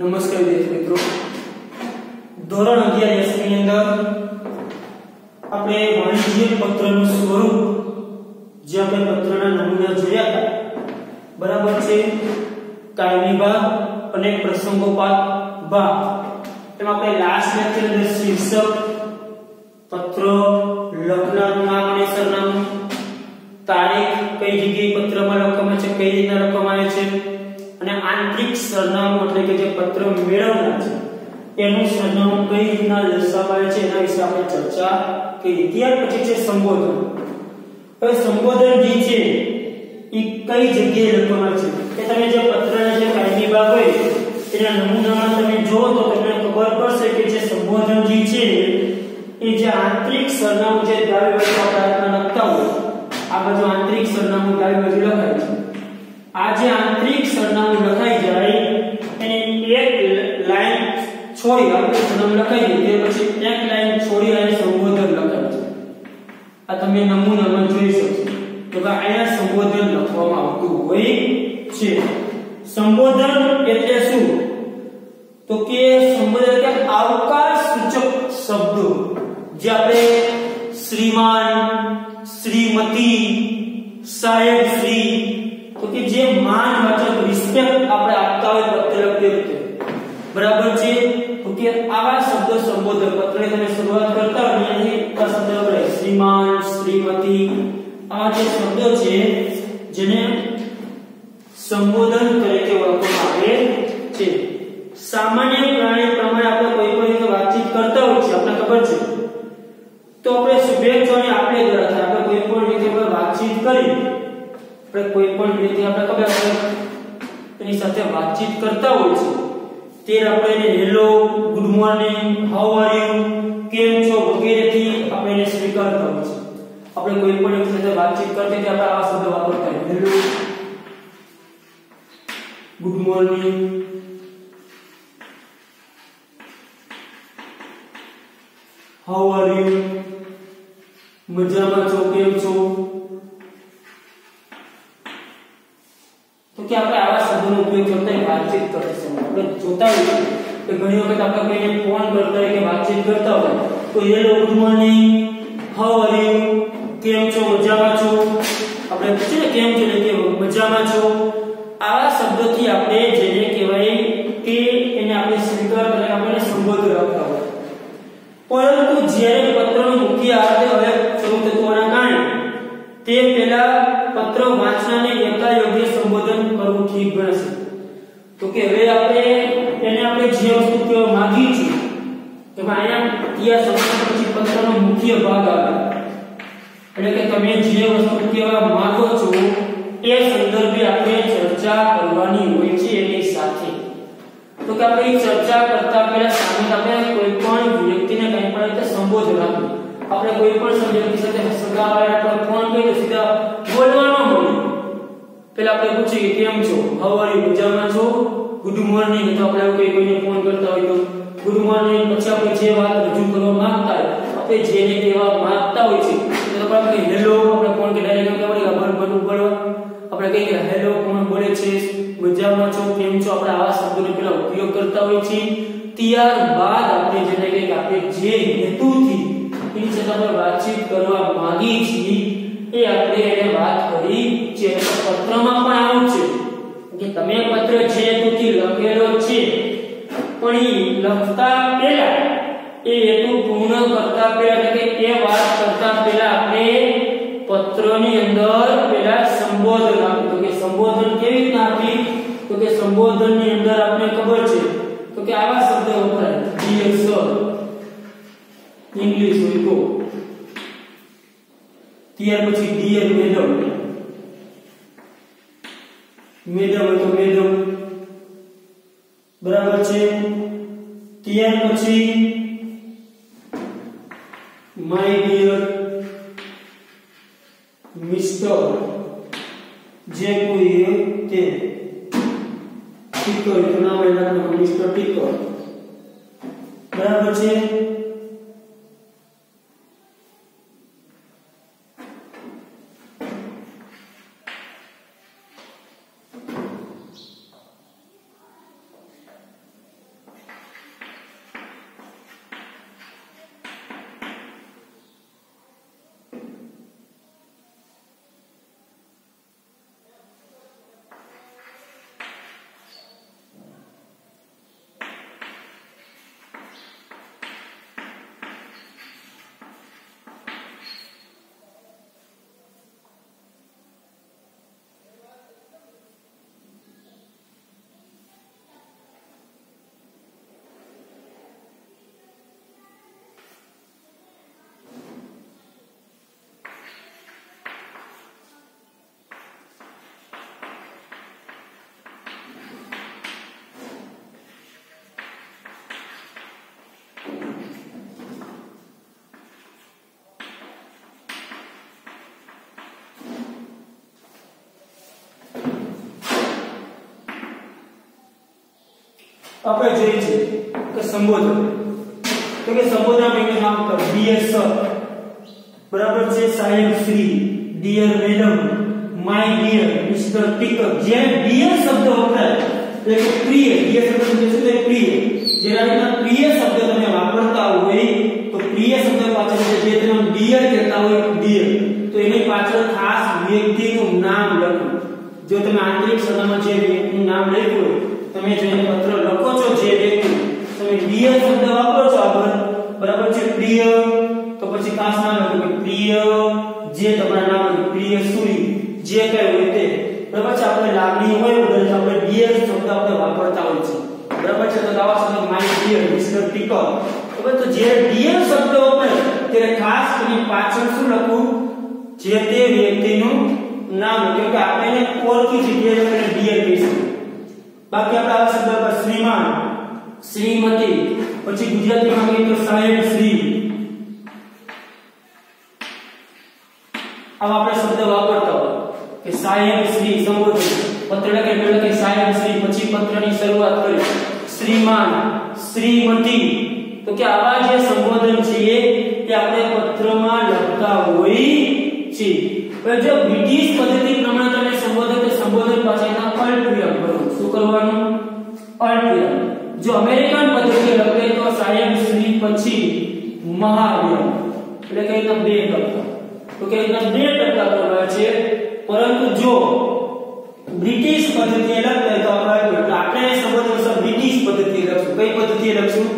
નમસ્કાર વિદ્યાર્થી મિત્રો, ધોરણ 11 ની અંદર આપણે વાણિજ્ય પત્રનું સ્વરૂપ જે આપણે પત્રના નમૂના જોયા હતા, બરાબર છે. કાયમી ભાગ અને પ્રસંગોપાત ભાગ. એમાં આપણે લાસ્ટ લેક્ચર અંદર શીર્ષક, પત્ર, લખનારનું નામ અને સરનામું, તારીખ, કઈ જગ્યાએ પત્રમાં લખવામાં છે, કઈ રીતના લખવામાં આવે છે, અને આંતરિક સરનામું એટલે કે જે પત્ર મેળવનાર છે એનું સરનામું કઈ રીતના દર્શાવાય છે એના વિશે આપણે ચર્ચા કરી. ત્યાર પછી છે સંબોધન. હવે સંબોધન જે છે એ કઈ જગ્યાએ લખવામાં છે કે તમે જે પત્રના જે કાયમી ભાગ હોય એના નમૂનામાં તમે જોવો તો તમને ખબર પડશે કે જે સંબોધન જે છે એ જે આંતરિક સરનામું છે ડાબી બાજુ આપણે લખતા હોય, આ બાજુ આંતરિક સરનામું ડાબી બાજુ લખાય છે. આ જે આંતરિક સરનામું લખાઈ જાય એને એક લાઈન છોડી આપણે સરનામું લખાઈ દઈએ પછી એક લાઈન છોડી અને સંબોધન લખાય છે. આ તમે નમૂનામાં જોઈ શકો તો કે અહીંયા સંબોધન લખવામાં આવતું હોય છે. સંબોધન એટલે શું? તો કે સંબોધન એટલે આવકાર સૂચક શબ્દો જે આપણે શ્રીમાન, શ્રીમતી, સાહેબ શ્રી, તો કે જે માનવાચક રિસ્પેક્ટ આપણે આપતા હોય પત્ર લખતી વખતે, બરાબર છે. તો કે આવા શબ્દો સંબોધન પત્રની તમે શરૂઆત કરતા હોય અહીં આ શબ્દ આપણે શ્રીમાન, શ્રીમતી, આ જે શબ્દો છે જેને સંબોધન તરીકે ઓળખવામાં આવે છે. સામાન્ય પ્રાણી પ્રમાણે આપણે કોઈ પણ રીતે વાતચીત કરતા હોય છે, આપણને ખબર છે, તો આપણે શુભેચ્છાને આપણે દ્વારા આપણે કોઈ પણ રીતે વાતચીત કરી, આપણે કોઈ પણ રીતે આપણે ખબર એની સાથે વાતચીત કરતા હોય છે ત્યારે આપણે એને hello, good morning, how are you, કેમ છો વગેરેથી આપણે એને સ્વીકારતા હોય છે. આપણે કોઈ પણ વ્યક્તિ સાથે વાતચીત કરતી આપણે આવા શબ્દ વાપરતા હોય, hello, good morning, how are you, મજામાં છો, કેમ છો. તો કે આપણે આવા શબ્દોનો ઉપયોગ કરતા હોય વાતચીત કરતી સમયે. આપણે જોતા હોઈએ કે ઘણી વખત આપણે કોઈને ફોન કરતા હોય કે વાતચીત કરતા હોય તો hello, good morning, how are you, કેમ છો, મજામાં છો, આપણે પૂછીએ કેમ છો એટલે કે મજામાં છો. આવા શબ્દોથી આપણે જેને કહેવાય કે એને આપણે સ્વીકાર કરીને આપણે સંબોધન આપતા હોય. પરંતુ જ્યારે પત્રનું મુખ્ય આધારે હવે શરૂ થતું હોવાના કારણે તે પહેલા પત્ર વાંચનારને યથાયોગ્ય સંબોધન કરવું ઠીક ગણશે. તો કે હવે આપણે જે વસ્તુ કહેવા માંગીએ છીએ કે અહીંયા ક્યાં શબ્દ પછી પત્રનો મુખ્ય ભાગ આવે એટલે કે તમે જે વસ્તુ કહેવા માંગો છો એ સંદર્ભે આપણે ચર્ચા કરવાની હોય છે એની સાથે. તો કે આપણે ચર્ચા કરતા પહેલા સામે આપણે કોઈ પણ વ્યક્તિને કંઈ પણ રીતે સંબોધન આપીએ. આપણે કોઈ પણ વ્યક્તિ સાથે સગાવાળા આપણે ફોન કરીએ સીધા બોલવાનો હોય, પહેલા આપણે પૂછીએ કે કેમ છો, હાઉ આર યુ, મજામાં છો, ગુડ મોર્નિંગ, તો આપણે કોઈને ફોન કરતા હોય તો ગુડ મોર્નિંગ. પછી આપણે જે વાત રજૂ કરવા માંગતા હોય, આપણે જેને કહેવા માંગતા હોય છે તો આપણે હેલો, આપણે ફોન કે ડાયરેક્ટ આપણે બોલવા, આપણે કહીએ હેલો, કોણ બોલે છે, મજામાં છો, કેમ છો, આપણે આવા શબ્દોનો પહેલા ઉપયોગ કરતા હોય છે. ત્યારબાદ આપણે જેને કહીએ કે આપણે જે હેતુથી એની સાથે આપણે વાતચીત કરવા માંગીએ છીએ એ આપણે એને વાત કરી છે. પત્રમાં પણ આવું છે કે તમે પત્ર જે હેતુથી લખેલો છે પણ એ લખતા પહેલા એ હેતુ પૂર્ણ કરતા પહેલા એટલે કે એ વાત કરતા પહેલા આપણે પત્રની અંદર પહેલા સંબોધન આપ્યું. તો કે સંબોધન કેવી રીતના આપી? તો કે સંબોધનની અંદર આપણે ખબર છે તો કે આવા શબ્દો વપરાય, ડિયર સર, ઇંગ્લિશ હોય તો, ત્યાર પછી ડિયર મેડમ, મેડમ હોય તો મેડમ, બરાબર છે. ત્યાર પછી માય ડિયર, મિસ્ટર, જે કોઈ તે, ટીકર તો નામ લખવાનું મિસ્ટર ટીકર, બરાબર છે. આપણે જોઈએ છે કે સંબોધન, તો કે સંબોધન આપણે નામ પર ડિયર સર, બરાબર છે, સાહેબ Shri, dear madam, my dear, mister ટીકર. જે ડિયર શબ્દ વપરાય એટલે કે પ્રિય, ડિયર શબ્દ શું છે? પ્રિય. જેના રીતના પ્રિય શબ્દ તમે વાપરતા હોય તો પ્રિય શબ્દ પાછળ જે તમે ડિયર કહેતા હોય ડિયર, તો એની પાછળ ખાસ વ્યક્તિનું નામ લખવું. જો તમે આંતરિક સરનામાં જે વ્યક્તિનું નામ લખ્યું હોય, તમે જેને પત્ર લખો છો જે વ્યક્તિ, તમે ડિયર શબ્દ વાપરો છો આગળ, બરાબર છે, પ્રિય, તો પછી ખાસ નામ લખો કે પ્રિય, જે તમારા નામ પ્રિય સુરી, જે કઈ હોય તે, બરાબર છે. આપણે લાગણી હોય ઉડે તો આપણે ડિયર શબ્દ આપણે વાપરતા હોય છે, બરાબર છે. તો આવા શબ્દ માય ડિયર, મિસ્ટર ટીકર, બરાબર. તો જે ડિયર શબ્દ વપરાય ત્યારે ખાસ એની પાછળ શું લખવું? જે તે વ્યક્તિનું નામ, કેમ કે આપણે એને ઓળખી છે કે એને ડિયર કહીશું. બાકી આપણે આવા શબ્દ પર શ્રીમાન, શ્રીમતી, પછી ગુજરાતીમાં કહીએ તો સાહેબ શ્રી, આવા આપણે શબ્દ વાપરતા હોય કે સાહેબ શ્રી સંબોધન. પત્ર લખે એટલે કે સાહેબ શ્રી, પછી પત્રની શરૂઆત કરી શ્રીમાન, શ્રીમતી. તો કે આવા જે સંબોધન છે તે આપણે પત્રમાં લખતા હોય છે. હવે જો બ્રિટિશ પદ્ધતિ પ્રમાણે તમે સંબોધન, તો સંબોધન પાછળના અલ્પવિરામ કરો. શું કરવાનું? અલ્પવિરામ. જો અમેરિકન પદ્ધતિ લખે તો સાહેબ શ્રી પછી મહાવિરામ, એટલે કે એના 2%. તો કે એના 2% કરવા છે. પરંતુ જો બ્રિટિશ પદ્ધતિ લખે તો આપણે સંબોધન બ્રિટિશ પદ્ધતિ લખશું. કઈ પદ્ધતિ લખશું?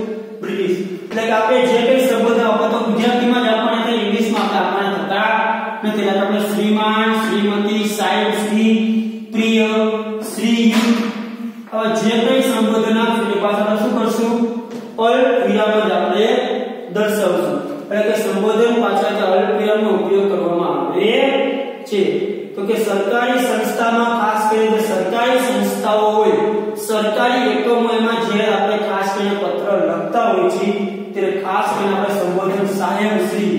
બ્રિટિશ. એટલે કે આપણે જે કઈ સંબોધન આપણે તો ગુજરાતીમાં જ આપણને તો ઇંગ્લિશમાં આપણે થતા નથી. એટલે આપણે શ્રીમાન, શ્રીમતી, સાહેબ શ્રી, પ્રિય, શ્રી, હવે જે કઈ સંબોધન આપશું એ પાછળ શું કરશું? અલ્પવિરામ જ આપણે દર્શાવશું. એટલે કે સંબોધન પાછળ અલ્પવિરામનો ઉપયોગ કરવામાં આવે છે. તો કે સરકારી સંસ્થામાં ખાસ કરીને સરકારી સંસ્થાઓ હોય, સરકારી એકમો, એમાં જે આપણે ખાસ કરીને પત્ર લખતા હોય છે ત્યારે ખાસ કરીને આપણે સંબોધન સાહેબ શ્રી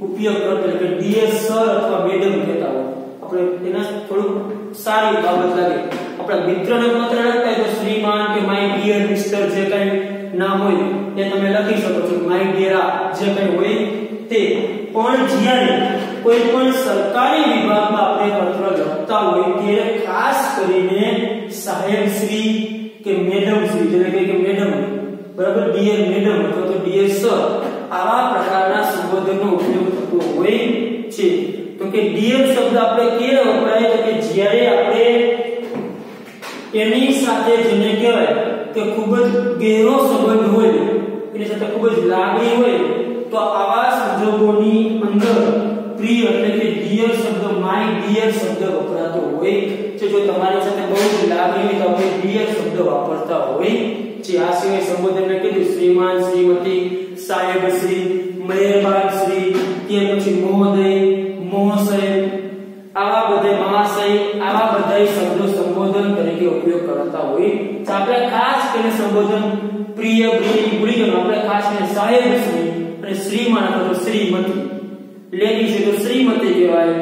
ઉપયોગ કરતા, એટલે કે ડિયર સર અથવા મેડમ કહેતા હોય. આપણે એના થોડું સારી બાબત લાગે. આપણા મિત્રને પત્ર લખતા હોય તો શ્રીમાન કે માય ડિયર મિસ્ટર જે કઈ નામ હોય એ તમે લખી શકો છો, માય ડિયર જે કઈ હોય તે. પણ જ્યારે કોઈ પણ સરકારી વિભાગમાં આપણે પત્ર લખતા હોય ત્યારે ખાસ કરીને સાહેબ શ્રી કે મેડમ શ્રી, જેને કહે કે મેડમ, બરાબર, ડિયર મેડમ અથવા તો ડિયર સર, આવા પ્રકારના સંબોધનનો ઉપયોગ થતો હોય છે. તો કે ડિયર શબ્દ આપણે ક્યારે વપરાય? તો કે જ્યારે આપણે એની સાથે જેને કહેવાય કે ખૂબ જ ગહેરો સંબંધ હોય, એની સાથે ખૂબ જ લાગણી હોય, તો આવા સંજોગોની અંદર પ્રિય એટલે કે ડિયર શબ્દ, માય ડિયર શબ્દ વપરાતો હોય છે. જો તમારી સાથે બહુ જ લાગણી હોય તો આપણે ડિયર શબ્દ વાપરતા હોય છે. આ સિવાય સંબોધનને કીધું શ્રીમાન, શ્રીમતી, સાહેબ શ્રી, મહેરબાન શ્રી, કે પછી મહોદય, મહોદય, આવા બધા મહાશય, આવા બધા શબ્દો સંબોધન તરીકે ઉપયોગ કરતા હોય. તો આપણે ખાસ કરીને સંબોધન પ્રિય, પ્રિય, આપણે ખાસ કરીને સાહેબ શ્રી અને શ્રીમાન અથવા તો શ્રીમતી, લેડી છે તો શ્રીમતી કહેવાય,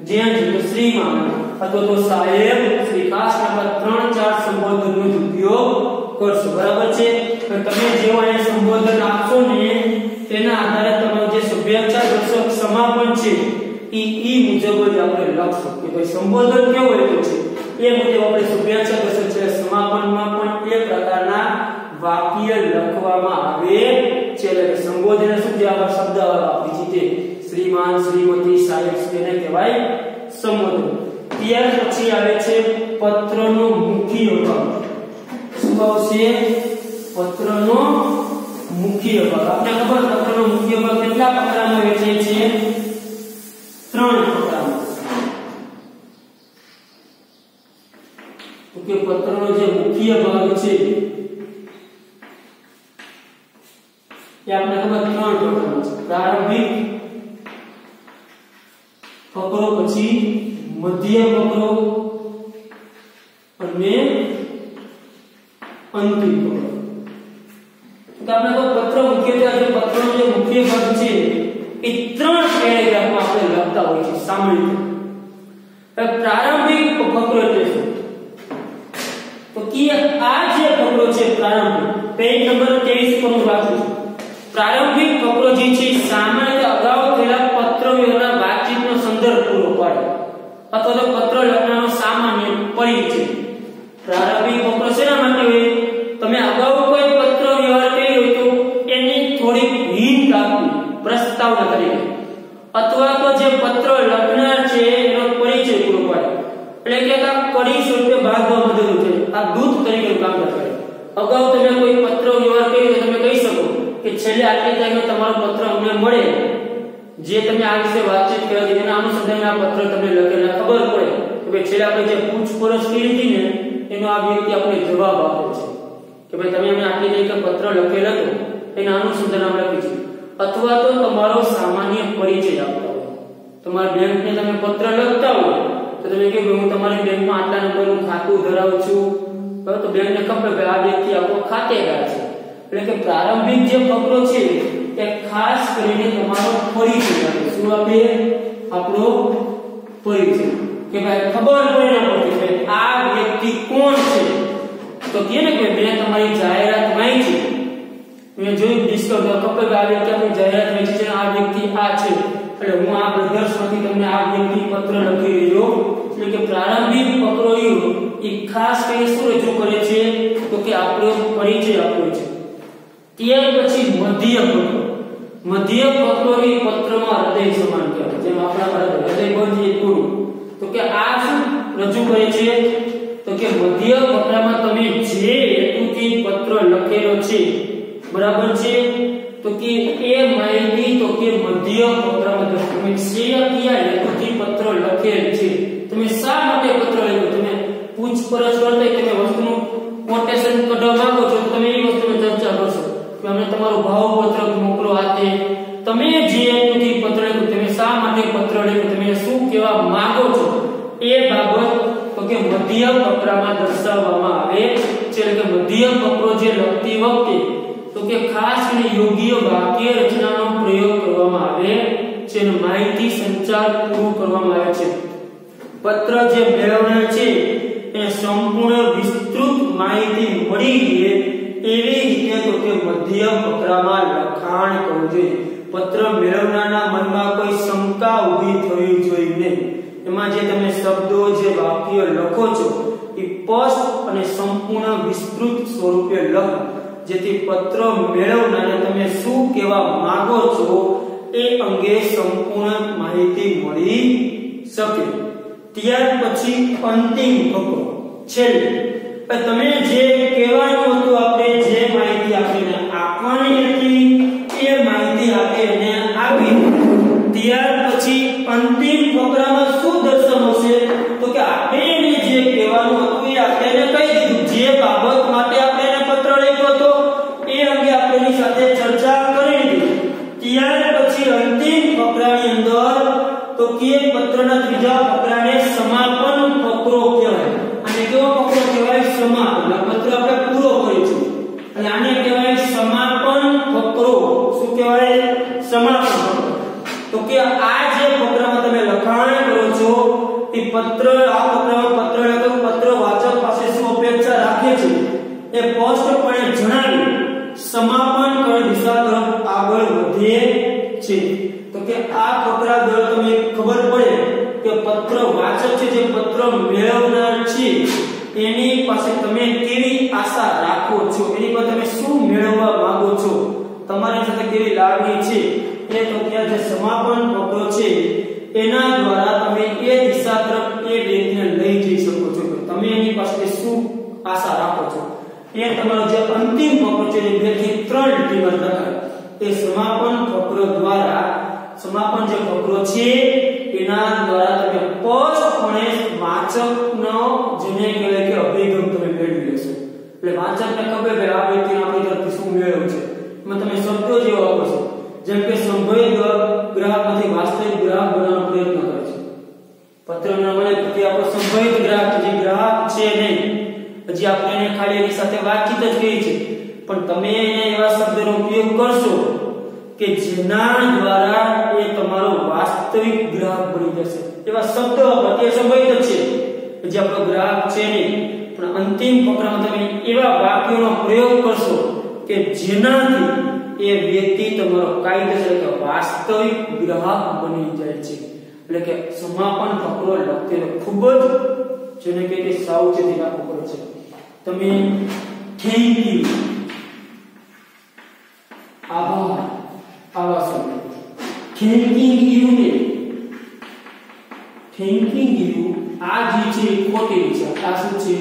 જેન્ટ છે તો શ્રીમાન અથવા તો સાહેબ શ્રી. ખાસ આપણે 3-4 સંબોધનનો ઉપયોગ કરશો, બરાબર છે. તો તમે જેવો અહીં સંબોધન આપશો ને તેના આધારે તમારું જે શુભેચ્છા દર્શક સમાપન છે ઈ મુજબ જ આપણે લખશું કે ભાઈ સંબોધન કેવો રહ્યો છે એ મુજબ આપણે શુભેચ્છા દર્શક છે સમાપનમાં પણ એ પ્રકારના વાક્ય લખવામાં આવે છે. એટલે સંબોધન શું છે? આવા શબ્દ આપી છે શ્રીમાન, શ્રીમતી, સાહેબ તેને કહેવાય સંબોધન. ત્યાર પછી આવે છે પત્રનો મુખ્ય ભાગ. શું આવશે? પત્રનો મુખ્ય ભાગ. આપણે ખબર પત્રનો મુખ્ય ભાગ કેટલા પ્રકારમાં વહેંચાય છે? 3 પ્રકારમાં. તો કે પત્રનો જે મુખ્ય ભાગ છે એ આપણે ખબર 3 પ્રકારનો છે. પ્રારંભિક ફકરો, પછી મધ્ય ફકરો અને અંતિમ ફકરો. તો આપણે તો પત્ર મુખ્યત્વે જે પત્રનો જે મુખ્ય ભાગ છે એ 3 પેરેગ્રાફમાં આપણે લખતા હોઈએ છીએ સામાન્ય. પ્રારંભિક ફકરો એટલે શું? તો કે આ જે ફકરો છે પ્રારંભિક પેજ નંબર 23 પર હું વાંચું છું. પ્રારંભિક ફકરો જે છે સામાન્ય અગાઉ થયેલા પત્ર વ્યવહારના વાતચીતનો સંદર્ભ પૂરો પાડે અથવા તો પત્ર લખનારનો સામાન્ય પરિચય. પ્રારંભિક ફકરો શેના માટે હોય? તમે અગાઉ કોઈ પત્ર વ્યવહાર કર્યો હોય તો એની થોડી હિંટ આપવી પ્રસ્તાવના તરીકે, અથવા તો જે પત્ર લખનાર છે એનો પરિચય પૂરો પાડે, એટલે કે આ કડી સ્વરૂપે ભાગવા મદદ છે. આ દૂત તરીકેનું કામ કરે. અગાઉ તમે કોઈ પત્ર વ્યવહાર કર્યો તો તમે કહી શકો કે છેલ્લે આટલી તારીખે તમારો પત્ર અમને મળે, જે તમે આ વિશે વાતચીત કરી હતી તેના અનુસંધાને આ પત્ર તમને લખેલા ખબર પડે કે છેલ્લે આપણે જે પૂછપરછ કરી હતી ને એનો આ વ્યક્તિ આપણે જવાબ આપે છે કે ભાઈ તમે અમને આટલી તારીખે પત્ર લખેલ હતો, એના અનુસંધાને આપણે લખી છે. અથવા તો તમારો સામાન્ય પરિચય આપતા હોય. તમારા બેંકને તમે પત્ર લખતા હોય તો તમે કહો હું તમારી બેંકમાં આટલા નંબરનું ખાતું ધરાવું છું, તો બેંકને ખબર કે આ વ્યક્તિ આપણો ખાતેદાર છે. એટલે કે પ્રારંભિક જે ફકરો છે એ ખાસ કરીને તમારો પરિચય આપે. શું આપે? આપણો પરિચય. કે ભાઈ ખબર પડે ન પડે કે આ વ્યક્તિ કોણ છે. તો કહે ને કે મેં તમારી જાહેરાત વાંચી, મેં જોયું ડિસ્કવર ખબર કે આ વ્યક્તિ આપણી જાહેરાત વાંચી છે, આ વ્યક્તિ આ છે, એટલે હું આ બ્રધર્સમાંથી તમને આ વ્યક્તિ પત્ર લખી રહ્યો. એટલે કે પ્રારંભિક ફકરો એ ખાસ કરીને શું રજૂ કરે છે તો કે આપણો પરિચય આપે છે. ત્યાર પછી મધ્ય ફકરો. મધ્ય ફકરો એ પત્રમાં હૃદય સમાન કહેવાય, જેમ આપણા હૃદય બંધ પૂરું. તો કે આ શું રજૂ કરે છે તો કે મધ્ય ફકરામાં તમે જે હેતુથી પત્ર લખેલો છે બરાબર છે, તો કે એ માહિતી તો કે મધ્ય ફકરામાં તમે કયા હેતુથી પત્ર લખેલ છે, તમે શા માટે પત્ર લખ્યો, તમે પૂછપરછ કરતા તમે વસ્તુનું કોટેશન કઢવા માંગો છો તો તમે એ વસ્તુની ચર્ચા કરશો કે અમને તમારું ભાવપત્રક મોકલો. આતે તમે જે હેતુથી પત્ર લખ્યું, તમે શા માટે પત્ર લખ્યું, તમે શું કહેવા માંગો છો એ બાબત તો કે મધ્ય ફકરામાં દર્શાવવામાં આવે છે. એટલે કે મધ્ય ફકરો જે લખતી વખતે તો કે ખાસ કરીને યોગ્ય વાક્ય રચનાનો પ્રયોગ કરવામાં આવે છે અને માહિતી સંચાર પૂરું કરવામાં આવે છે. પત્ર જે મેળવનાર છે એને સંપૂર્ણ વિસ્તૃત માહિતી મળી રહે એવી રીતે તો કે મધ્ય ફકરામાં લખાણ કરવું જોઈએ. પત્ર મેળવનારના મનમાં કોઈ શંકા ઊભી થવી જોઈએ નહીં. એમાં જે તમે શબ્દો જે વાક્ય લખો છો એ સ્પષ્ટ અને સંપૂર્ણ વિસ્તૃત સ્વરૂપે લખો, જેથી પત્ર મેળવનારને તમે શું કહેવા માંગો છો એ અંગે સંપૂર્ણ માહિતી મળી શકે. ત્યાર પછી અંતિમ ફકરો છેલ્લે તમે જે કહેવાનું હતું, આપણે જે માહિતી આપીને આપવાની હતી એ માહિતી આપીને આપી. ત્યાર પછી અંતિમ ફકરામાં શું દર્શાવશે તો કે આપણે જે કહેવાનું હતું એ આપણે કહી દીધું, જે બાબત માટે આપણે પત્ર લખ્યો હતો એ અંગે આપણે એની સાથે ચર્ચા કરી દીધી. ત્યાર પછી અંતિમ ફકરાની અંદર તો કે પત્રના ત્રીજા ફકરાને સમાપન ફકરો કહેવાય. અને કેવો ફકરો કહેવાય? સમાપન. પત્ર આપણે પૂરો કરીશું અને આને કહેવાય સમાપન ફકરો. શું કહેવાય? સમાપન ફકરો. તો કે આ જે ફકરામાં તમે લખાણ કરો છો એ પત્ર, આ ફકરામાં પત્ર લખો, પત્ર વાચક પાસે શું અપેક્ષા રાખે છે એ સ્પષ્ટપણે જણાવી સમાપન કર દિશા તરફ આગળ વધે છે. તો કે આ ફકરા દ્વારા તમને ખબર પડે કે પત્ર વાચક છે, જે પત્ર મેળવનાર છે એની પાસે તમે કેવી આશા રાખો છો, એની પર તમે શું મેળવવા માંગો છો, તમારી સાથે કેવી લાગણી છે એ તો ત્યાં જે સમાપન ફકરો છે એના દ્વારા તમે એ દિશા તરફ એ વ્યક્તિને લઈ જઈ શકો છો કે તમે એની પાસે શું આશા રાખો છો. એ તમારો જે અંતિમ ફકરો છે એ 2 થી 3 લીટીમાં લખાય. એ સમાપન ફકરો દ્વારા, સમાપન જે ફકરો છે એના દ્વારા તમે સ્પષ્ટપણે વાચકનો જેને કહેવાય કે અભિગમ તમે મેળવી લેશો. એટલે વાચકને ખબર કે આ વ્યક્તિ આપણી તરફથી શું મેળવ્યું છે. એમાં તમે શબ્દો જેવો આપો છો, જેમ કે સંભવિત ગ્રાહકમાંથી વાસ્તવિક ગ્રાહક બનાવવાનો પ્રયત્ન કરે છે. પત્રના મળે કે આપણો સંભવિત ગ્રાહક, જે ગ્રાહક છે નહીં, હજી આપણે એને ખાલી એની સાથે વાતચીત જ કરી છે, પણ તમે એને એવા શબ્દનો ઉપયોગ કરશો કે જેના દ્વારા એ તમારો વાસ્તવિક ગ્રાહક બની જશે. એવા શબ્દો વાપરો, એ સંભવિત છે જે આપણો ગ્રાહક છે નહીં, પણ અંતિમ ફકરામાં તમે એવા વાક્યોનો પ્રયોગ કરશો કે જેનાથી એ વ્યક્તિ તમારો કાયદેસર કે વાસ્તવિક ગ્રાહક બની જાય છે. એટલે કે સમાપન ફકરો લખતે ખૂબ જ જેને કે સાવચેતી રાખવું પડે છે. તમે થેન્ક યુ, આભાર, આવા શબ્દો થેન્કિંગ યુ ને થેન્કિંગ યુ આ જે છે ખોટી છે, આ શું છે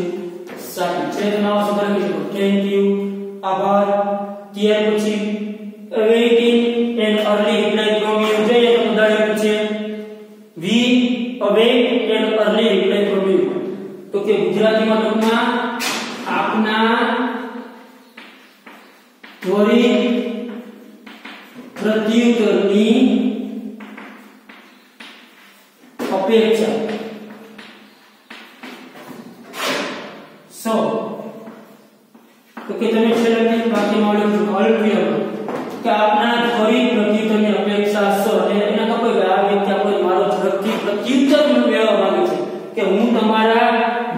સાચી છે. તમે આવા શબ્દ લખી શકો થેન્ક યુ, આભાર. ત્યાર પછી awaiting an early reply from you જોઈએ તો ઉદાહરણ છે we await an early reply from you. તો કે ગુજરાતીમાં ટૂંકમાં આપના ત્વરિત પ્રત્યુત્તરની અપેક્ષા. તો કે તમે છેલ્લે વાક્યમાં લખ્યું કે આપના ત્વરિત પ્રત્યુત્તરની અપેક્ષા છે અને એના તો કોઈ આ વ્યક્તિ આપણને મારો ઝડપથી પ્રત્યુત્તર મેળવવા માંગે છે કે હું તમારા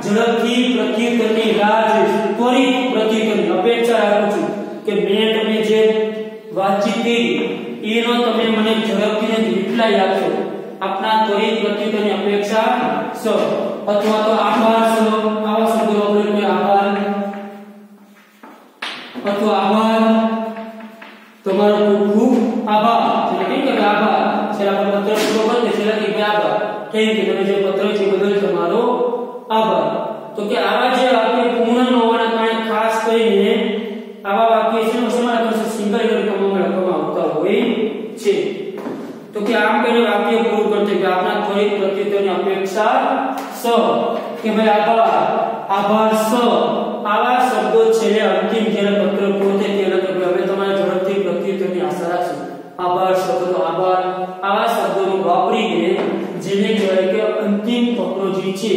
ઝડપથી પ્રત્યુત્તરની રાહ જોઈશ, ત્વરિત પ્રત્યુત્તરની અપેક્ષા રાખું છું કે મેં તમને જે વાતચીત કરી એનો તમે મને ઝડપથી રિપ્લાય આપશો. આપના ત્વરિત પ્રત્યુત્તરની અપેક્ષા છે. અથવા તો આભાર છે, આવા શબ્દો વાપરીને આભાર અથવા આભાર, તમારો ખૂબ ખૂબ આભાર. એટલે કે આભાર છેલ્લા પર પત્ર પૂરો કરે છેલ્લા કે આભાર, થેન્ક યુ, તમે જે પત્ર છે બદલ તમારો આભાર. તો કે આવા જે વાક્ય પૂર્ણ ન હોવાના કારણે ખાસ કરીને આવા વાક્ય છે સમાન કરશે સિંગલ ક્રમમાં લખવામાં આવતા હોય છે. તો કે આમ કરીને વાક્ય પૂરું કરતે કે આપના ત્વરિત પ્રત્યુત્તરની અપેક્ષા સ કે ભાઈ આભાર, આભાર સ આવા શબ્દો છેલ્લે અંતિમ જ્યારે પત્ર પૂરો થાય ત્યારે કે હવે તમારે ઝડપથી પ્રત્યુત્તરની આશા રાખશું. આભાર શબ્દ તો આભાર આવા શબ્દોનો વાપરીને જેને કહેવાય કે અંતિમ ફકરો જે છે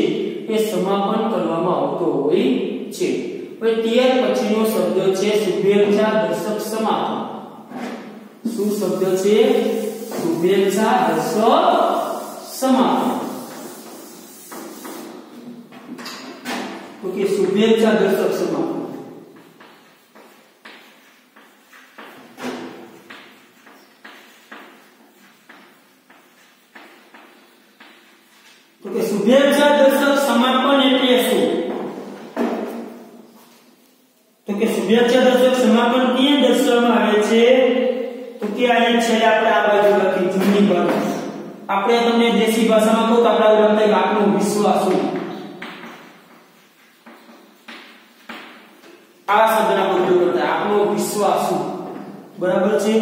એ સમાપન કરવામાં આવતો હોય છે. હવે ત્યાર પછીનો શબ્દ છે શુભેચ્છા દર્શક સમાપન. શું શબ્દ છે? શુભેચ્છા દર્શક સમાપન. ઓકે, શુભેચ્છા દર્શક સમાપન. તો કે શુભેચ્છા દર્શક સમાપન એટલે શું? તો કે શુભેચ્છા દર્શક સમાપન ક્યાં દર્શાવવામાં આવે છે? તો કે અહીંયા છેલ્લે આપણે આ બાજુ લખી જૂની બાજુ આપણે તમને દેશી ભાષામાં કહું તો આપણે લખતા આપણો વિશ્વાસ હોય. આ શબ્દના ઉપયોગ કરતા આપણો વિશ્વાસ, બરાબર છે.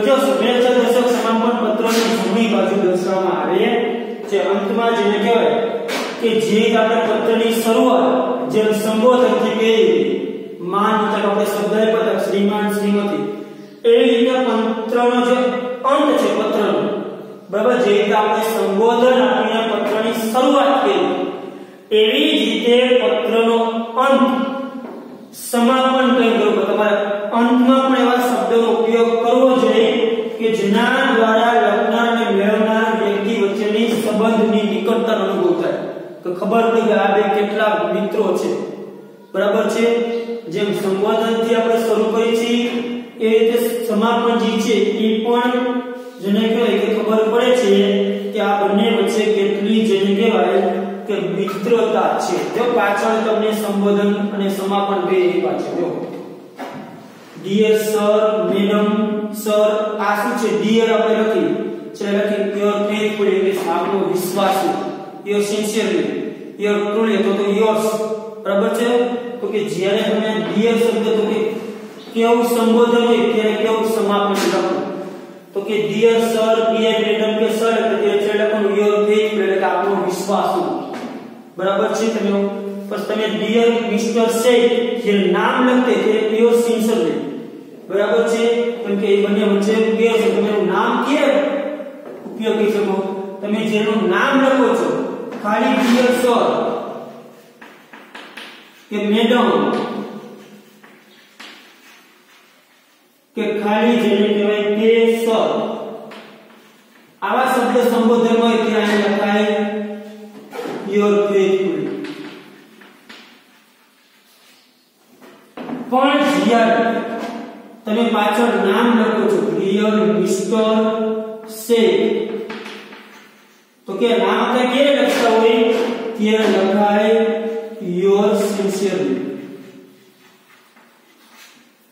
જો શુભેચ્છા દર્શક સમાપન પત્રની જમણી બાજુ દર્શાવવામાં આવે છે અંતમાં જેને કહેવાય કે જે આપણે પત્રની શરૂઆત જેમ સંબોધનથી કે માન તક આપણે શબ્દને પદક શ્રીમાન શ્રીમતી એવી રીતે પત્રનો જે અંત છે પત્રનો, બરાબર, જે રીતે આપણે સંબોધન આપીને પત્રની શરૂઆત કરી એવી જ રીતે પત્રનો અંત સમાપન કરી દો. તમારે અંતમાં પણ એવા શબ્દોનો ઉપયોગ કરવો જોઈએ કે જેના દ્વારા લખનાર અને મેળવનાર વ્યક્તિ વચ્ચેની સંબંધની નિકટતાનો અનુભવ થાય, તો ખબર પડે કે આ બે કેટલા મિત્રો છે, બરાબર છે. જેમ સંબોધનથી આપણે શરૂ કરી છે એ રીતે સમાપન જે છે એ પણ જેને કહેવાય કે ખબર પડે છે કે આ બંને વચ્ચે કેટલી જેને કહેવાય કે મિત્રતા છે. જો પાછળ તમને સંબોધન અને સમાપન બે એવા છે. જો ડિયર સર, મેડમ, સર, આ શું છે? ડિયર આપણે લખી છે, લખી યોર ફેથફુલ એટલે આપણો વિશ્વાસ, યોર સિન્સિયરલી, યોર ટ્રુલી તો યોર્સ, બરાબર છે. તો કે જ્યારે તમે ડિયર શબ્દ તો કે કેવું સંબોધન હોય ત્યારે કેવું સમાપન લખો. તો કે ડિયર સર, ડિયર મેડમ કે સર એટલે તે છે લખવાનું યોર ફેથફુલ એટલે કે આપણો વિશ્વાસ, બરાબર છે. તમે ડિયર મિસ્ટર સેડ જે નામ લખતે તે યોર સિન્સિયરલી, બરાબર છે. કેમ કે એ બંને વચ્ચે બે છે, તમે એનું નામ કે ઉપયોગ કરી શકો. તમે જેનું નામ લખો છો ખાલી ડિયર સર કે મેડમ કે ખાલી જેને કહેવાય કે સર આવા શબ્દ સંબોધન હોય ત્યાં લખાય યોર ફેથફુલ. જ્યારે તમે પાછળ નામ લખો છો ડિયર મિસ્ટર શેખ, તો કે નામ આપણે ક્યારે લખતા હોય ત્યારે લખાય યોર સિન્સિયરલી,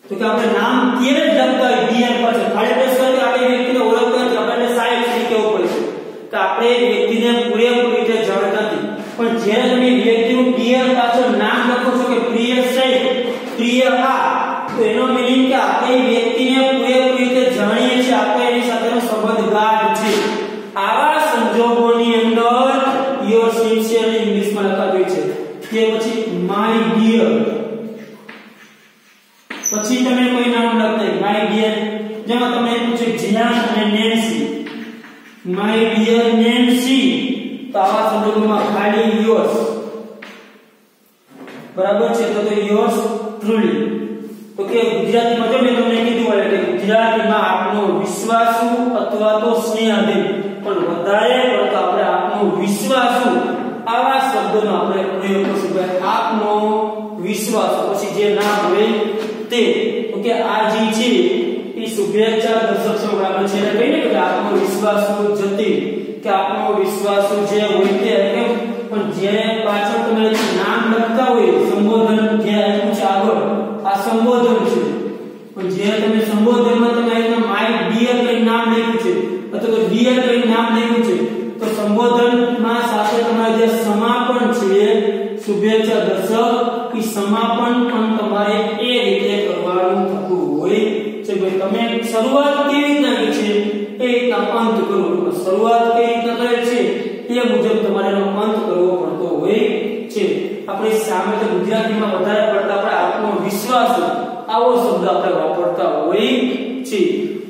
તો કે આપણે નામ ત્યારે જ લખતા હોય ડિયર પાછળ ખાલી પ્રેસ કરી આપણે વ્યક્તિને ઓળખતા નથી, આપણે સાહેબ તરીકે કેવું પડે કે આપણે વ્યક્તિને પૂરેપૂરી રીતે જાણતા નથી, પણ જ્યારે તમે વ્યક્તિનું ડિયર પાછળ નામ લખો છો કે પ્રિય સાહેબ પ્રિય આ, તો એનો મીનિંગ કે આપણે વ્યક્તિને પૂરેપૂરી રીતે જાણીએ છીએ, આપણે એની સાથેનો સંબંધ ગાઢ છે. આવા સંજોગોની અંદર યોર સિન્સિયરલી ઇંગ્લિશમાં લખાતું છે. કે પછી માય ડિયર, પછી તમે કોઈ નામ લખતા માય ડિયર, જેમાં તમને પૂછે જીયાન અને નેન્સી, માય ડિયર નેન્સી, તો આવા સંજોગોમાં ખાલી યોર્સ, બરાબર છે, તો યોર્સ ટ્રુલી. તો કે ગુજરાતીમાં જો મેં તમને કીધું હોય કે ગુજરાતીમાં આપનો વિશ્વાસુ અથવા તો સ્નેહાધીન, પણ વધારે પડતો આપણે આપનો વિશ્વાસુ આવા શબ્દનો આપણે પ્રયોગ કરીશું. આપનો વિશ્વાસ પછી જે નામ હોય તે, તો કે આ જે છે એ શુભેચ્છા દર્શક છે, આપણે છે એટલે કહીએ કે આપનો વિશ્વાસુ જતી, કે આપનો વિશ્વાસુ જે હોય તે, પણ જ્યારે પાછળ તમે નામ લખતા હોય સંબોધન જે આપ્યું છે આગળ, આ સંબોધન છે, પણ જ્યારે તમે સંબોધનમાં તમે અહીંયા માય ડિયર કઈ નામ લખ્યું છે અથવા તો ડિયર કઈ નામ લખ્યું છે, તો સંબોધનમાં સાથે તમારે જે સમાપન છે શુભેચ્છા દર્શક, એ સમાપન પણ તમારે એ રીતે કરવાનું થતું હોય છે. ભાઈ તમે શરૂઆત કેવી રીતના કરી છે એ રીતના અંત કરો, શરૂઆત કેવી રીતના કરે છે એ મુજબ તમારે એનો અંત કરવો પડતો હોય છે. આપણે સામે તો ગુજરાતીમાં વધારે પડતા આપણે આત્મવિશ્વાસ આવો શબ્દ આપણે વાપરતા હોય છે,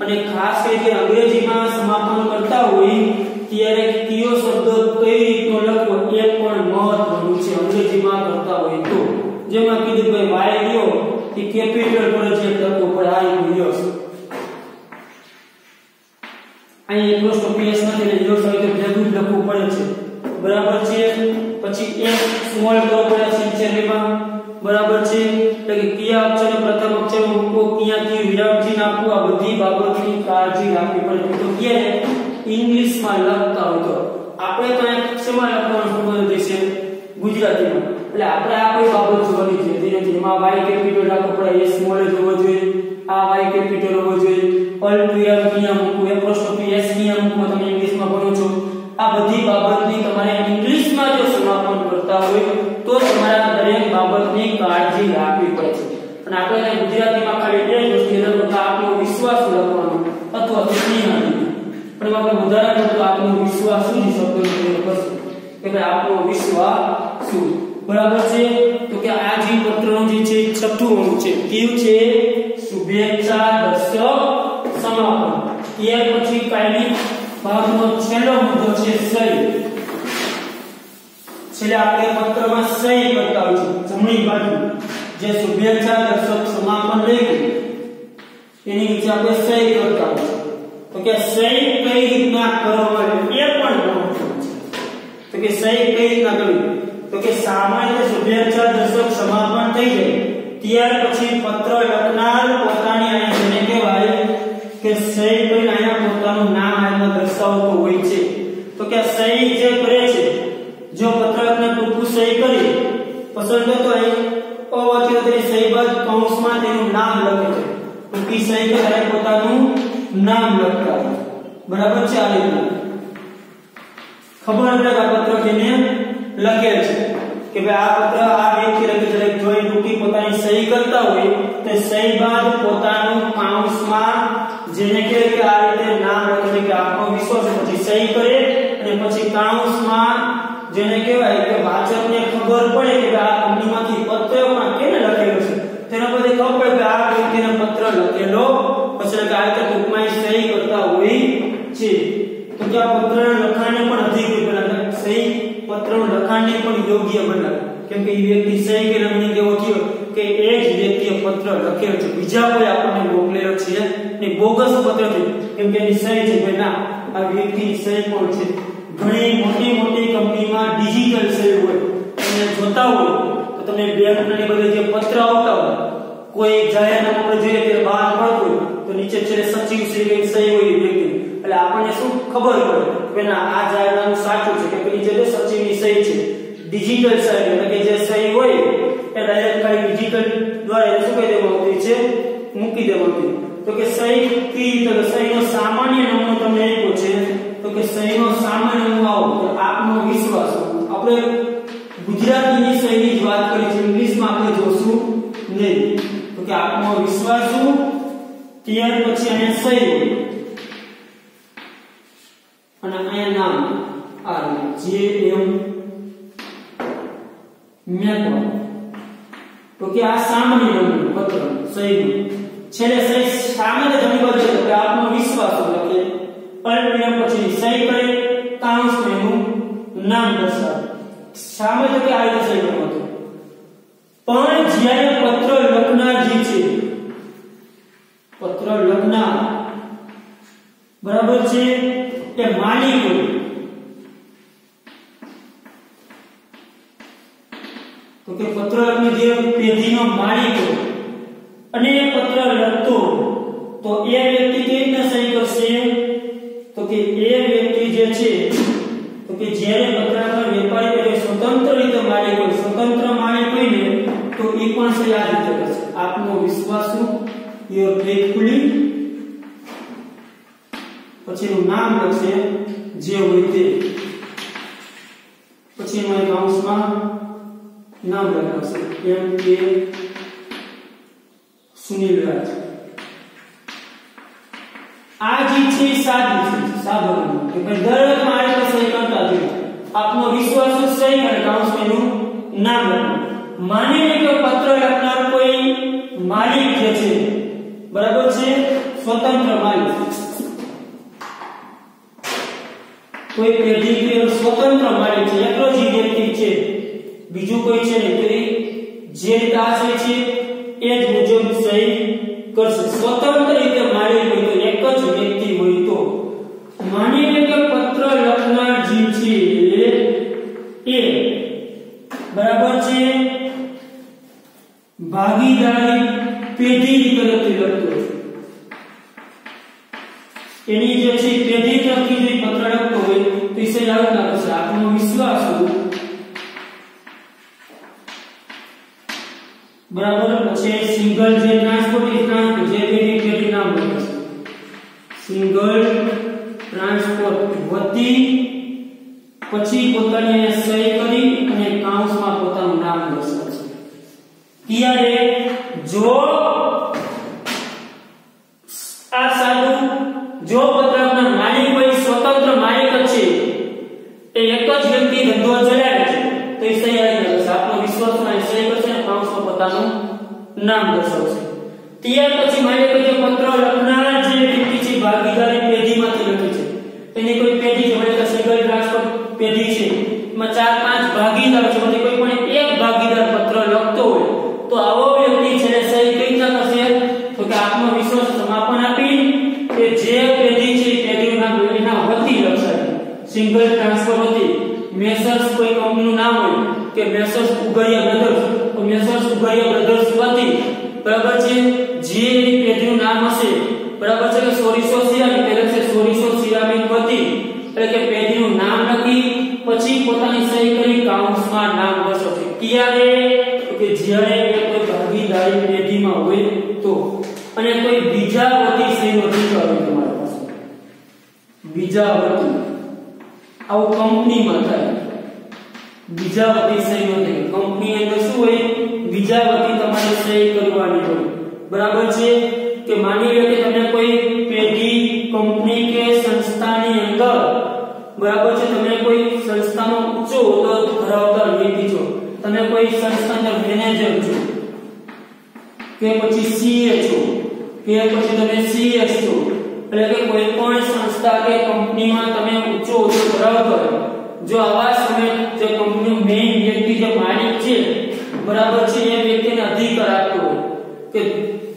અને ખાસ કરીને અંગ્રેજીમાં સમાપન કરતા હોય ત્યારે કયો શબ્દ કઈ રીતનો લખવો એ પણ મહત્વનું છે અંગ્રેજીમાં કરતા હોય તો. જેમાં કીધું ભાઈ વાય ગયો એ કેપિટલ પર જે લખવો પડે આ યુનિયસ, અહીં એપ્રોસ્ટ્રોફી એસ નથી એટલે યુનિયસ હોય તો ભેગું લખવું પડે છે, બરાબર છે. પછી એક સ્મોલ કરવો પડે સિન્સિયરલીમાં, બરાબર છે, એટલે કે કયા અક્ષરને પ્રથમ અક્ષર મૂકવો, ક્યાંથી વિરામચિહ્ન આપવું, આ બધી બાબતની કાળજી રાખવી પડે. તો ક્યારે ઇંગ્લિશમાં લખતા હોય તો આપણે તો એક શેમાં લખવાનું સંબંધ દેશે ગુજરાતીમાં, એટલે આપણે આ કોઈ બાબત જોવાની છે જેથી એમાં વાય કેપિટલ રાખવો પડે, એ સ્મોલ જ હોવો જોઈએ, આ વાય કેપિટલ હોવો જોઈએ, અલ્પ વિરામ ક્યાં મૂકવું, એપ્રોસ્ટ્રોફી એસ ક્યાં મૂકવું, તમે ઇંગ્લિશમાં ભણો છો, આ બધી બાબતની તમારે ઇંગ્લિશમાં જો સમાપન કરતા હોય તો તમારા દરેક બાબતની કાળજી રાખવી પડે છે. અને આપણે ગુજરાતીમાં ખાલી એ જ વસ્તુ લખતા આપણો વિશ્વાસ લખવાનો અથવા તો સ્નેહાધીન, પણ આપણે વધારે પડતો આપણો વિશ્વાસ શું શબ્દનો પ્રયોગ કરશું કે ભાઈ આપણો વિશ્વાસ શું, બરાબર છે. તો કે આ જે પત્રનું જે છે છઠ્ઠું અંગ છે કયું છે શુભેચ્છા દર્શક સમાપન. ત્યાર પછી કાયમી ભાગનો છેલ્લો મુદ્દો છે સહી. છેલ્લે આપણે પત્રમાં સહી કરતા હોય છે જમણી બાજુ જે શુભેચ્છા દર્શક સમાપન લખ્યું એની નીચે આપણે સહી કરતા હોય છે. તો કે સહી કઈ રીતના કરવાની એ પણ મહત્વનું છે. તો કે સહી કઈ રીતના કરવી, તો કે સામાન્ય શુભેચ્છા દર્શક સમાપન થઈ જાય ત્યાર પછી પત્ર લખનાર પોતાની અહીંયા જેને કહેવાય કે સહી કરીને અહીંયા પોતાનું નામ આમાં દર્શાવતો હોય છે. તો કે સહી જે કરે છે જો પત્રકને ટૂંકું સહી કરી પસંદ તો અહીં અવચિતની સહી બાદ કૌંસમાં તેનું નામ લખે છે, ટૂંકી સહી કરે પોતાનું નામ લખતા, બરાબર છે. આ રીતે ખબર પડે કે આ પત્ર કેને લખે છે કે ભાઈ આ પત્ર આ વ્યક્તિ લખે છે, જોઈ ટૂંકી પોતાની સહી કરતા હોય તો સહી બાદ પોતાનું કૌંસમાં જેને કહે કે આ રીતે નામ લખે કે આપનો વિશ્વાસ, પછી સહી કરે અને પછી કૌંસમાં જેને કહેવાય કે વાચકને ખબર પડે કે આ કંપનીમાંથી પત્રમાં કેને લખેલો છે તેના પરથી ખબર પડે કે આ વ્યક્તિને પત્ર લખેલો પછી કે આ રીતે ટૂંકમાં સહી કરતા હોય છે. તો કે આ પત્રના લખાણને પણ અધિકૃત બનાવે, સહી પત્રનું લખાણને પણ યોગ્ય બનાવે, કેમ કે એ વ્યક્તિ સહી કરીને મીનિંગ એવો થયો કે એ જ વ્યક્તિએ પત્ર લખેલો છે, બીજા કોઈ આપણને મોકલેલો છે ને બોગસ પત્ર છે, કેમ કે એની સહી છે ભાઈ ના આ વ્યક્તિની સહી પણ છે. ઘણી મોટી મોટી કંપનીમાં ડિજિટલ સહી હોય, તમે જોતા હોય તો તમે બેંકની બધે જે પત્ર આવતા હોય કોઈ જાહેરનામું આપણે જોઈએ કે બહાર પડતું તો નીચે છેલ્લે સચિવ શ્રી સહી હોય વ્યક્તિ, એટલે આપણને શું ખબર પડે કે ના આ જાહેરનામું સાચું છે કે નીચે જે સચિવની સહી છે. ડિજિટલ સહી એટલે કે જે સહી હોય એ ડાયરેક્ટ ખાલી ડિજિટલ દ્વારા શું કહી દેવામાં આવતી છે, મૂકી દેવામાં આવતી. તો કે સહી કી તો સહીનો સામાન્ય નમૂનો તમને આપ્યો છે, તો કે સહીનો સામાન્ય નમૂનો આવો આપનો વિશ્વાસ. આપણે ગુજરાતીની સહીની જ વાત કરી છે, ઇંગ્લિશમાં આપણે જોશું નહીં. તો કે આપનો વિશ્વાસ ત્યાર પછી અહીંયા સહી અને અહીંયા નામ આ જે એમ મેકો. તો કે આ સામાન્ય નમૂનો પત્ર સહીનો છેલ્લે સહી સામાન્ય જમણી બાજુ છે કે આપનો વિશ્વાસ લખે પલટ પછી સહી કરે કાઉન્સમાં એનું નામ દર્શાવે. સામાન્ય કે આ રીતે સહી કરવાનો. પણ જ્યારે પત્ર લખનાર જે છે, પત્ર લખનાર બરાબર છે કે માલિક હોય, તો કે પત્ર લખનાર જે પેઢીનો માલિક હોય અને એ પત્ર લખતો તો એ વ્યક્તિ કેવી રીતે સહી કરશે, તો કે એ વ્યક્તિ જે છે તો કે જ્યારે પત્રકાર વેપારી એટલે સ્વતંત્ર રીતે માલિક હોય, સ્વતંત્ર માલિક હોય ને તો એ પણ સહી આ રીતે કરશે. આપનો વિશ્વાસ યોર ફેથફુલી પછી એનું નામ લખશે જે હોય તે, પછી એમાં કાઉન્સમાં નામ લખાશે એમ કે સુનિલ રાજ. આ જે છે સાદી છે, સાધારણ કે ભાઈ દરેક મારે તો સહી કરતા જોઈએ. આપનો વિશ્વાસ સહી કરે કાઉન્સમાં એનું નામ લખે. માની લે કે પત્ર લખનાર કોઈ માલિક જે છે બરાબર છે, સ્વતંત્ર માલિક, કોઈ પેઢી કે સ્વતંત્ર માલિક છે, એકલો જ વ્યક્તિ છે, બીજું કોઈ છે નહીં, તો જે રીતે આ સહી છે એ જ મુજબ સહી કરશે. સ્વતંત્ર રીતે માલિક હોય તો એક જ વ્યક્તિ હોય તો માની લે કે પત્ર લખનાર જે છે એ બરાબર છે ભાગીદારી પેઢી તરફથી લખતો છે, એની જે છે પેઢી તરફથી જે પત્ર લખતો હોય તો એ સહી આવી ના કરશે. આપનો વિશ્વાસ બરાબર. પછી સિંગલ જે ટ્રાન્સપોર્ટ જે પેઢી નામ લખે છે, સિંગલ ટ્રાન્સપોર્ટ વતી પછી પોતાની સહી કરી અને કાઉન્સમાં પોતાનું નામ દર્શાવે છે. ત્યારે જો આ સાદું જો પત્રકના માલિક હોય, સ્વતંત્ર માલિક છે, એ એક જ વ્યક્તિ ધંધો ચલાવે છે તો એ સહી આવી જશે. આપનો વિશ્વાસમાં સહી કરશે અને કાઉન્સમાં પોતાનું નામ દર્શાવશે. ત્યાર પછી માની લો કે પત્ર લખનાર જે વ્યક્તિ છે ભાગીદારી પેઢીમાંથી લખે છે, એની કોઈ પેઢી છે, એટલે સિંગલ ટ્રાન્સપોર્ટ પેઢી છે, એમાં 4-5 ભાગીદાર છે, એટલે કોઈ પણ એક ભાગીદાર પત્ર લખતો હોય તો આવો વ્યક્તિ છે સહી કઈ રીતના કરશે, તો કે આપનો વિશ્વાસ સમાપન આપી કે જે પેઢી છે પેઢીનું નામ એના વતી લખાય. સિંગલ ટ્રાન્સપોર્ટ વતી મેસર્સ કોઈ કંપનીનું નામ હોય કે મેસર્સ ઉગરિયા બ્રધર્સ, તો મેસર્સ ઉગરિયા બ્રધર્સ વતી બરાબર છે જે પેઢીનું નામ હશે બરાબર છે કે સોરીસો સિરામિક એટલે છે સોરીસો સિરામિક વતી, એટલે કે પેઢીનું નામ લખી પછી પોતાની સહી કરી કાઉન્સમાં નામ દર્શાવશે. ક્યારે, તો કે જ્યારે કોઈ ભાગીદારી પેઢીમાં હોય તો, અને કોઈ બીજા વતી સહીનો અધિકાર હોય તમારી પાસે, બીજા વતી આવું કંપનીમાં થાય, બીજા વતી સહી ન થાય. કંપની અંદર શું હોય, બીજા વતી તમારે સહી કરવાની હોય બરાબર છે. કે માની લો કે તમે કોઈ પેઢી કંપની કે સંસ્થાની અંદર બરાબર છે, તમે કોઈ સંસ્થામાં ઊંચો હોદ્દો ધરાવતા વ્યક્તિ છો, તમે કોઈ સંસ્થાના મેનેજર છો કે પછી સીએ છો કે પછી તમે સીએસ છો, એટલે કે કોઈ પણ સંસ્થા કે કંપનીમાં તમે ઊંચો હોદ્દો ધરાવતા હોય, જો આવા સમય જે કંપનીનો મેઇન વ્યક્તિ જે માલિક છે બરાબર છે એ વ્યક્તિને અધિકાર આપતો હોય કે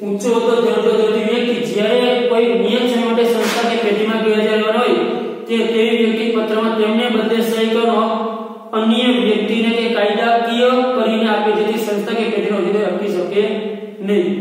ઊંચો હોદ્દો ધરાવતો વ્યક્તિ જ્યારે કોઈ નિયમ સમય માટે સંસ્થા કે પેઢીમાં ગેરહાજર હોય તે તેવી વ્યક્તિ પત્રમાં તેમને બદલે સહી કરો અન્ય વ્યક્તિને કે કાયદાકીય કરીને આપે જેથી સંસ્થા કે પેઢીનો અધિકાર આપી શકે નહીં.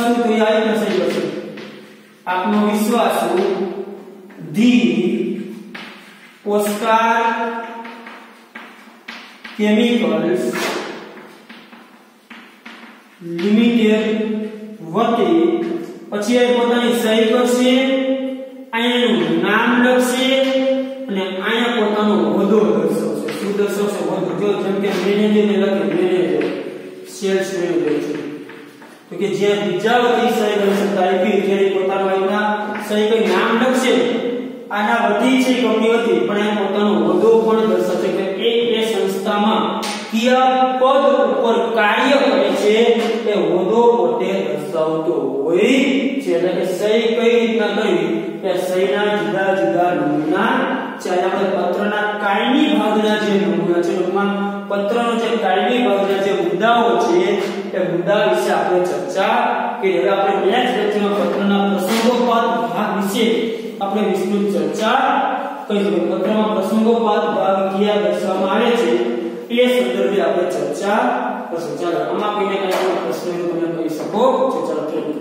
વિશ્વાસુ તો આ એક સહી હશે આપનો વિશ્વાસુ ધી ઓસ્કાર કેમિકલ્સ લિમિટેડ વતી પછી એ પોતાની સહી કરશે અહીંયાનું નામ લખશે અને અહીંયા પોતાનો હોદ્દો દર્શાવશે શું દર્શાવશે હોદ્દો જો જેમ કે મેનેજર ને લખે મેનેજર સેલ્સ મેનેજર છે તો કે જે બીજા વતી સહી કરશે તારીખી જે પોતાનો અહીંના સહી કઈ નામ લખશે આના વતી છે કંપની હતી પણ એ પોતાનો હોદ્દો પણ દર્શાવશે કે એ સંસ્થામાં કયા પદ ઉપર કાર્ય કરે છે એ હોદ્દો પોતે દર્શાવતો હોય છે એટલે કે સહી કઈ રીતના કરવી કે સહીના જુદા જુદા નમૂના છે આપણે પત્રના કાયમી ભાગના જે નમૂના છે એમાં પત્રનો જે કાયમી ભાગના જે મુદ્દાઓ છે એ મુદ્દા વિશે આપણે ચર્ચા કરી હવે આપણે નેક્સ્ટ લેક્ચરમાં પત્રના પ્રસંગોપાત ભાગ વિશે આપણે વિસ્તૃત ચર્ચા કરીશું પત્રમાં પ્રસંગોપાત ભાગ કયા દર્શાવવામાં આવે છે એ સંદર્ભે આપણે ચર્ચા કરશું ચાલો આમાં કોઈને કઈ પ્રશ્ન તમે કહી શકો છો ચાલો